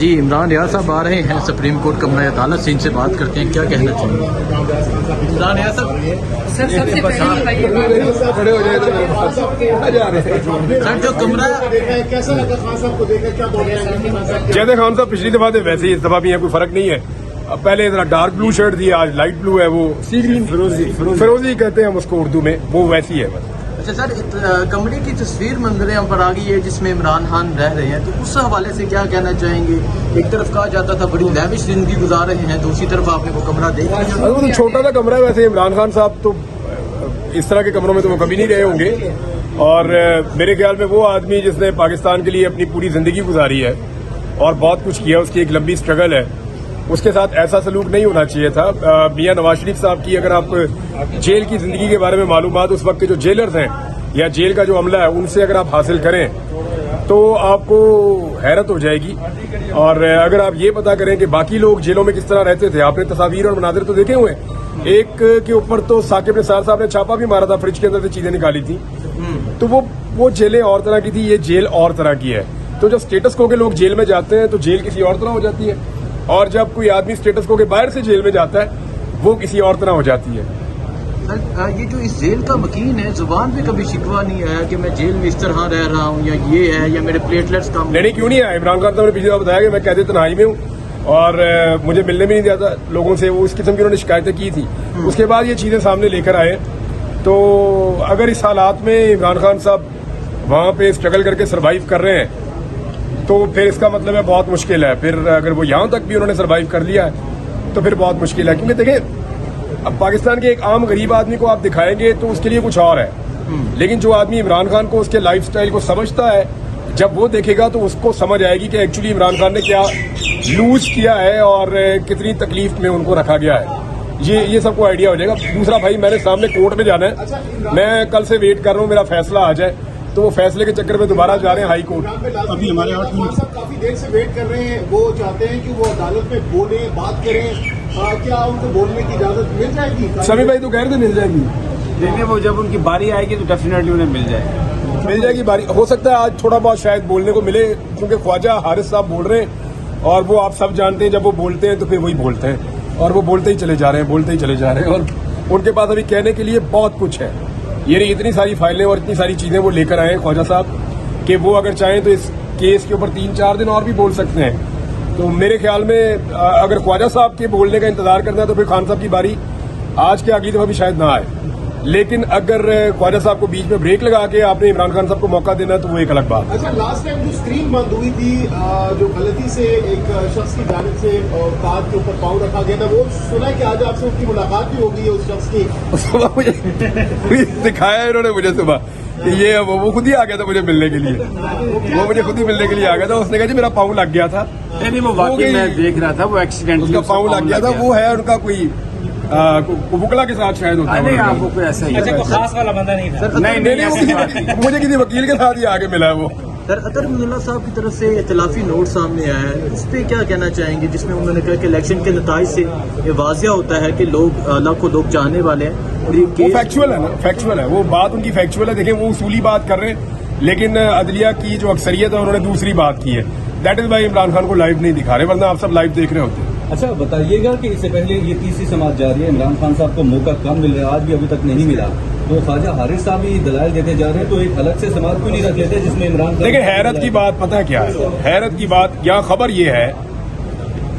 جی عمران ریاض صاحب آ رہے ہیں سپریم کورٹ کمرہ عدالت سے، ان سے بات کرتے ہیں، کیا کہنا چاہیں گے عمران ریاض صاحب؟ سر سب سے پہلے جو کمرہ کیسا لگا خان صاحب کو دیکھا، کیا بول رہے ہیں؟ جیسے خان صاحب پچھلی دفعہ تھے ویسے ہی اس دفعہ بھی ہے، کوئی فرق نہیں ہے۔ پہلے ذرا ڈارک بلو شرٹ تھی، آج لائٹ بلو ہے، وہ سی گرین فیروزی کہتے ہیں ہم اس کو اردو میں، وہ ویسی ہے بس۔ اچھا سر، کمرے کی تصویر منظر عام پر آ گئی ہے جس میں عمران خان رہ رہے ہیں، تو اس حوالے سے کیا کہنا چاہیں گے؟ ایک طرف کہا جاتا تھا بڑی لیوش زندگی گزار رہے ہیں، دوسری طرف آپ نے وہ کمرہ دیکھ لیا۔ وہ تو چھوٹا سا کمرہ ہے، ویسے عمران خان صاحب تو اس طرح کے کمروں میں تو وہ کبھی نہیں رہے ہوں گے، اور میرے خیال میں وہ آدمی جس نے پاکستان کے لیے اپنی پوری زندگی گزاری ہے اور بہت کچھ کیا، اس کی ایک لمبی اسٹرگل ہے، اس کے ساتھ ایسا سلوک نہیں ہونا چاہیے تھا۔ میاں نواز شریف صاحب کی اگر آپ جیل کی زندگی کے بارے میں معلومات اس وقت کے جو جیلرز ہیں یا جیل کا جو عملہ ہے ان سے اگر آپ حاصل کریں تو آپ کو حیرت ہو جائے گی، اور اگر آپ یہ پتا کریں کہ باقی لوگ جیلوں میں کس طرح رہتے تھے، آپ نے تصاویر اور مناظر تو دیکھے ہوئے ہیں۔ ایک کے اوپر تو ثاقب نثار صاحب نے چھاپا بھی مارا تھا، فریج کے اندر سے چیزیں نکالی تھی، تو وہ جیلیں اور طرح کی تھی، یہ جیل اور طرح کی ہے۔ تو جب اسٹیٹس کو کے لوگ جیل میں جاتے ہیں تو جیل کسی اور طرح ہو جاتی ہے، اور جب کوئی آدمی اسٹیٹس کو کے باہر سے جیل میں جاتا ہے وہ کسی اور طرح ہو جاتی ہے۔ یہ جو اس جیل کا مکین ہے، زبان پہ کبھی شکوہ نہیں آیا کہ میں جیل میں اس طرح رہ رہا ہوں یا یہ ہے یا میرے پلیٹلیٹس کم؟ نہیں کیوں نہیں آیا؟ عمران خان صاحب نے پچھلی دفعہ بتایا کہ میں قید تنہائی میں ہوں اور مجھے ملنے بھی نہیں دیتا لوگوں سے، وہ اس قسم کی انہوں نے شکایتیں کی تھی۔ اس کے بعد یہ چیزیں سامنے لے کر آئے، تو اگر اس حالات میں عمران خان صاحب وہاں پہ اسٹرگل کر کے سروائیو کر رہے ہیں تو پھر اس کا مطلب ہے بہت مشکل ہے۔ پھر اگر وہ یہاں تک بھی انہوں نے سروائیو کر لیا ہے تو پھر بہت مشکل ہے، کیونکہ دیکھیں اب پاکستان کے ایک عام غریب آدمی کو آپ دکھائیں گے تو اس کے لیے کچھ اور ہے، لیکن جو آدمی عمران خان کو اس کے لائف سٹائل کو سمجھتا ہے، جب وہ دیکھے گا تو اس کو سمجھ آئے گی کہ ایکچولی عمران خان نے کیا لوز کیا ہے اور کتنی تکلیف میں ان کو رکھا گیا ہے۔ یہ سب کو آئیڈیا ہو جائے گا۔ دوسرا بھائی، میں نے سامنے کورٹ میں جانا ہے، میں کل سے ویٹ کر رہا ہوں میرا فیصلہ آ جائے، تو وہ فیصلے کے چکر میں دوبارہ جا رہے ہیں ہائی کورٹ۔ ابھی ہمارے کافی دیر سے ویٹ کر رہے ہیں، وہ چاہتے ہیں کہ وہ عدالت میں بولیں، بات کریں، کیا ان کو بولنے کی اجازت مل جائے گی؟ سمی بھائی تو کہہ رہے تھے مل جائے گی، دیکھیں وہ جب ان کی باری آئے گی تو ڈیفینیٹلی انہیں مل جائے گی باری۔ ہو سکتا ہے آج تھوڑا بہت شاید بولنے کو ملے، کیونکہ خواجہ حارث صاحب بول رہے ہیں اور وہ آپ سب جانتے ہیں جب وہ بولتے ہیں تو پھر وہی بولتے ہیں، اور وہ بولتے ہی چلے جا رہے ہیں، اور ان کے پاس ابھی کہنے کے لیے بہت کچھ ہے۔ یہ اتنی ساری فائلیں اور اتنی ساری چیزیں وہ لے کر آئے ہیں خواجہ صاحب کہ وہ اگر چاہیں تو اس کیس کے اوپر 3-4 دن اور بھی بول سکتے ہیں۔ تو میرے خیال میں اگر خواجہ صاحب کے بولنے کا انتظار کرنا ہے تو پھر خان صاحب کی باری آج کے اگلی دفعہ بھی شاید نہ آئے، لیکن اگر خواجہ صاحب کو بیچ میں بریک لگا کے آپ نے عمران خان صاحب کو موقع دینا تو وہ ایک الگ بات۔ اچھا، لاسٹ ٹائم جو اسکرین بند ہوئی تھی، جو غلطی سے ایک شخص کی جانب سے کار کے اوپر پاؤں رکھا گیا تھا، وہ سنا ہے کہ آج آپ سے ان کی ملاقات بھی ہو گئی ہے اس شخص کی؟ صبح مجھے دکھایا انہوں نے مجھے صبح کہ یہ وہ خود ہی آ گیا تھا مجھے ملنے کے لیے، وہ مجھے خود ہی ملنے کے لیے آ گیا تھا۔ اس نے کہا جی میرا پاؤں لگ گیا تھا، نہیں وہ واقعی میں دیکھ رہا تھا، وہ ایکسیڈنٹ اس کا پاؤں لگ گیا تھا، وہ ہے ان کا کوئی بکلا کے ساتھ شاید ہوتا ہے، نہیں آپ کو کوئی ایسا ہی خاص والا بندہ نہیں تھا۔ نہیں مجھے کسی وکیل کے ساتھ ہی آگے ملا ہے وہ۔ سر، اطہر حمید اللہ صاحب کی طرف سے اختلافی نوٹ سامنے آیا ہے، اس پہ کیا کہنا چاہیں گے؟ جس میں انہوں نے کہا کہ الیکشن کے نتائج سے یہ واضح ہوتا ہے کہ لاکھوں لوگ چاہنے والے ہیں، اور یہ فیکچوئل ہے نا، فیکچوئل ہے وہ بات، ان کی فیکچوئل ہے۔ دیکھیں وہ اصولی بات کر رہے ہیں، لیکن عدلیہ کی جو اکثریت ہے انہوں نے دوسری بات کی ہے، that is why Imran Khan کو لائیو نہیں دکھا رہے، ورنہ آپ سب لائیو دیکھ رہے ہوتے ہیں۔ اچھا بتائیے گا کہ اس سے پہلے یہ تیسری سماعت جاری ہے، عمران خان صاحب کو موقع کم مل رہا ہے، آج بھی ابھی تک نہیں ملا، تو خواجہ حارث صاحب بھی دلائل دیتے جا رہے ہیں، تو ایک الگ سے سماعت کیوں نہیں رکھ لیتے جس میں عمران خان؟ لیکن حیرت کی بات پتہ ہے کیا ہے؟ حیرت کی بات یہاں خبر یہ ہے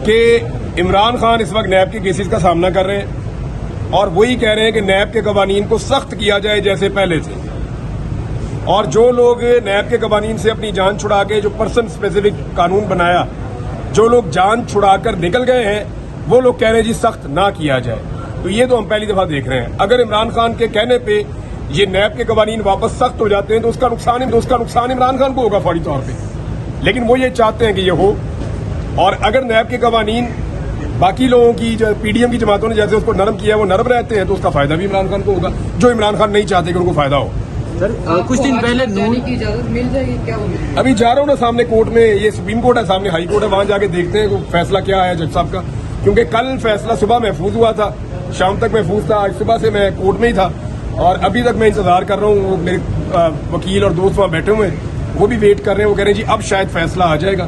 کہ عمران خان اس وقت نیب کے کیسز کا سامنا کر رہے ہیں اور وہی کہہ رہے ہیں کہ نیب کے قوانین کو سخت کیا جائے جیسے پہلے تھے، اور جو لوگ نیب کے قوانین سے اپنی جان چھڑا کے جو پرسن اسپیسیفک قانون بنایا، جو لوگ جان چھڑا کر نکل گئے ہیں وہ لوگ کہہ رہے ہیں جی سخت نہ کیا جائے۔ تو یہ تو ہم پہلی دفعہ دیکھ رہے ہیں، اگر عمران خان کے کہنے پہ یہ نیب کے قوانین واپس سخت ہو جاتے ہیں تو اس کا نقصان عمران خان کو ہوگا فوری طور پہ، لیکن وہ یہ چاہتے ہیں کہ یہ ہو، اور اگر نیب کے قوانین باقی لوگوں کی جو پی ڈی ایم کی جماعتوں نے جیسے اس کو نرم کیا ہے وہ نرم رہتے ہیں تو اس کا فائدہ بھی عمران خان کو ہوگا، جو عمران خان نہیں چاہتے کہ ان کو فائدہ ہو۔ سر کچھ دن پہلے کی اجازت مل جائے گی کیا؟ ابھی جا رہا ہوں نا سامنے کورٹ میں، یہ سپریم کورٹ ہے، سامنے ہائی کورٹ ہے، وہاں جا کے دیکھتے ہیں کہ فیصلہ کیا آیا جج صاحب کا، کیونکہ کل فیصلہ صبح محفوظ ہوا تھا، شام تک محفوظ تھا، آج صبح سے میں کورٹ میں ہی تھا اور ابھی تک میں انتظار کر رہا ہوں۔ میرے وکیل اور دوست وہاں بیٹھے ہوئے ہیں، وہ بھی ویٹ کر رہے ہیں، وہ کہہ رہے ہیں جی اب شاید فیصلہ آ جائے گا،